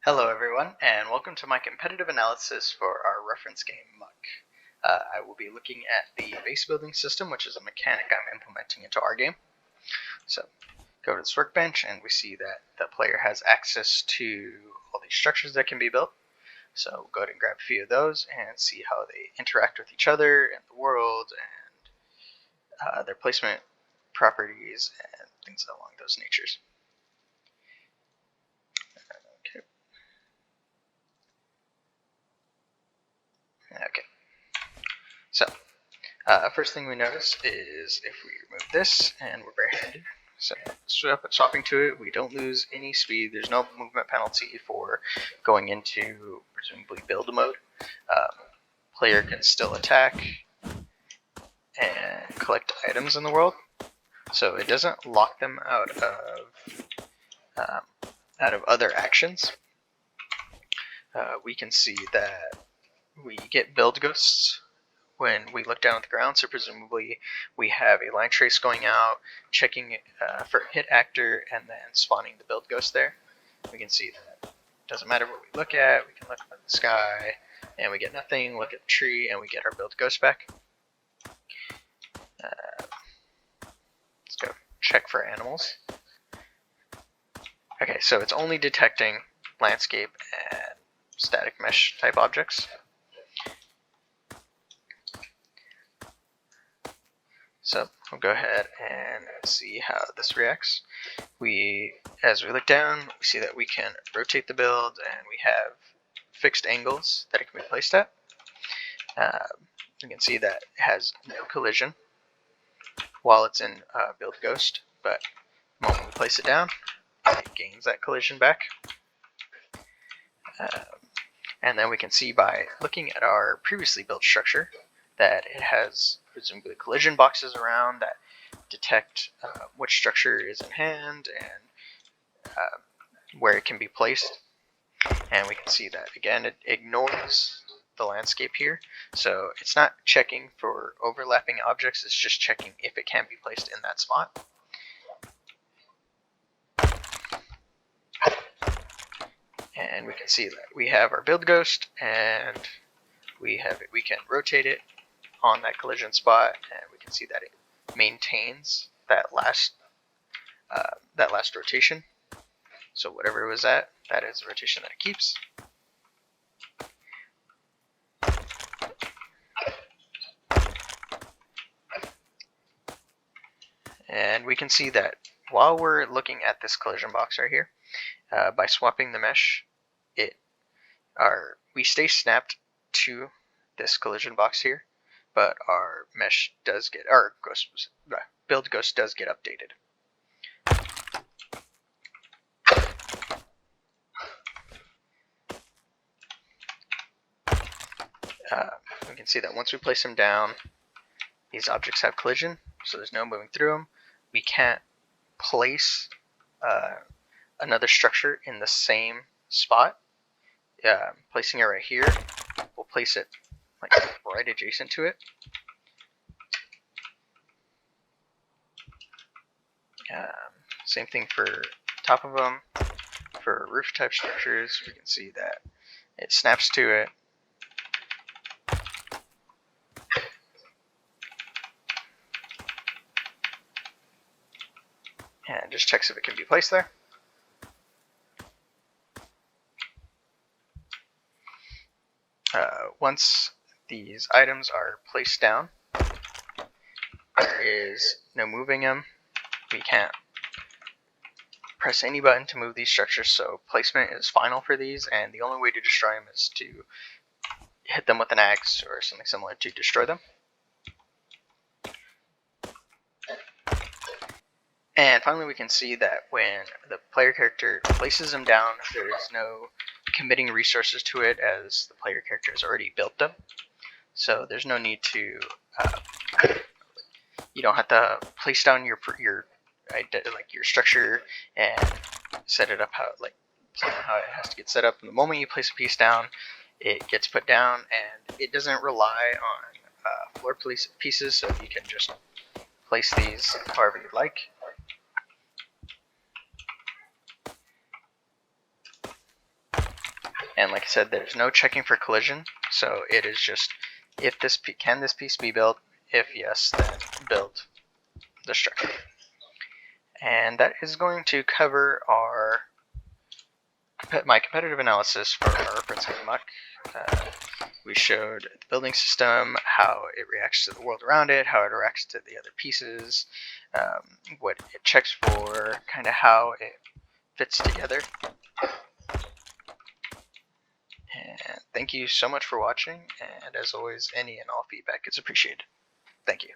Hello everyone, and welcome to my competitive analysis for our reference game, Muck. I will be looking at the base building system, which is a mechanic I'm implementing into our game. So, go to this workbench, and we see that the player has access to all these structures that can be built. So, we'll go ahead and grab a few of those and see how they interact with each other and the world, and their placement properties, and things along those natures. Okay, so first thing we notice is if we remove this and we're barehanded, so swapping to it, we don't lose any speed. There's no movement penalty for going into presumably build mode. Player can still attack and collect items in the world, so it doesn't lock them out of other actions. We can see that we get build ghosts when we look down at the ground, so presumably we have a line trace going out, checking for hit actor, and then spawning the build ghost there. We can see that it doesn't matter what we look at, we can look at the sky, and we get nothing, look at the tree, and we get our build ghost back. Let's go check for animals. Okay, so it's only detecting landscape and static mesh type objects. So we'll go ahead and see how this reacts. As we look down, we see that we can rotate the build, and we have fixed angles that it can be placed at. You can see that it has no collision while it's in build ghost, but the moment we place it down, it gains that collision back. And then we can see by looking at our previously built structure that it has presumably collision boxes around that detect which structure is in hand and where it can be placed. And we can see that again it ignores the landscape here, so it's not checking for overlapping objects, it's just checking if it can be placed in that spot. And we can see that we have our build ghost, and we can rotate it on that collision spot, and we can see that it maintains that last rotation. So whatever it was at, that is the rotation that it keeps. And we can see that while we're looking at this collision box right here, by swapping the mesh, we stay snapped to this collision box here, but our mesh does get, build ghost does get updated. We can see that once we place them down, these objects have collision, so there's no moving through them. We can't place another structure in the same spot. Placing it right here, we'll place it like right adjacent to it. Same thing for top of them. For roof type structures, we can see that it snaps to it. And just checks if it can be placed there. Once these items are placed down, there is no moving them. We can't press any button to move these structures, so placement is final for these, and the only way to destroy them is to hit them with an axe or something similar to destroy them. And finally, we can see that when the player character places them down, there is no committing resources to it, as the player character has already built them. So there's no need to, you don't have to place down your structure and set it up how it has to get set up. And the moment you place a piece down, it gets put down, and it doesn't rely on floor pieces, so you can just place these however you'd like. And like I said, there's no checking for collision, so it is just if this can this piece be built? If yes, then build the structure. And that is going to cover my competitive analysis for our reference game Muck. We showed the building system, how it reacts to the world around it, how it reacts to the other pieces, what it checks for, kind of how it fits together. And thank you so much for watching, and as always, any and all feedback is appreciated. Thank you.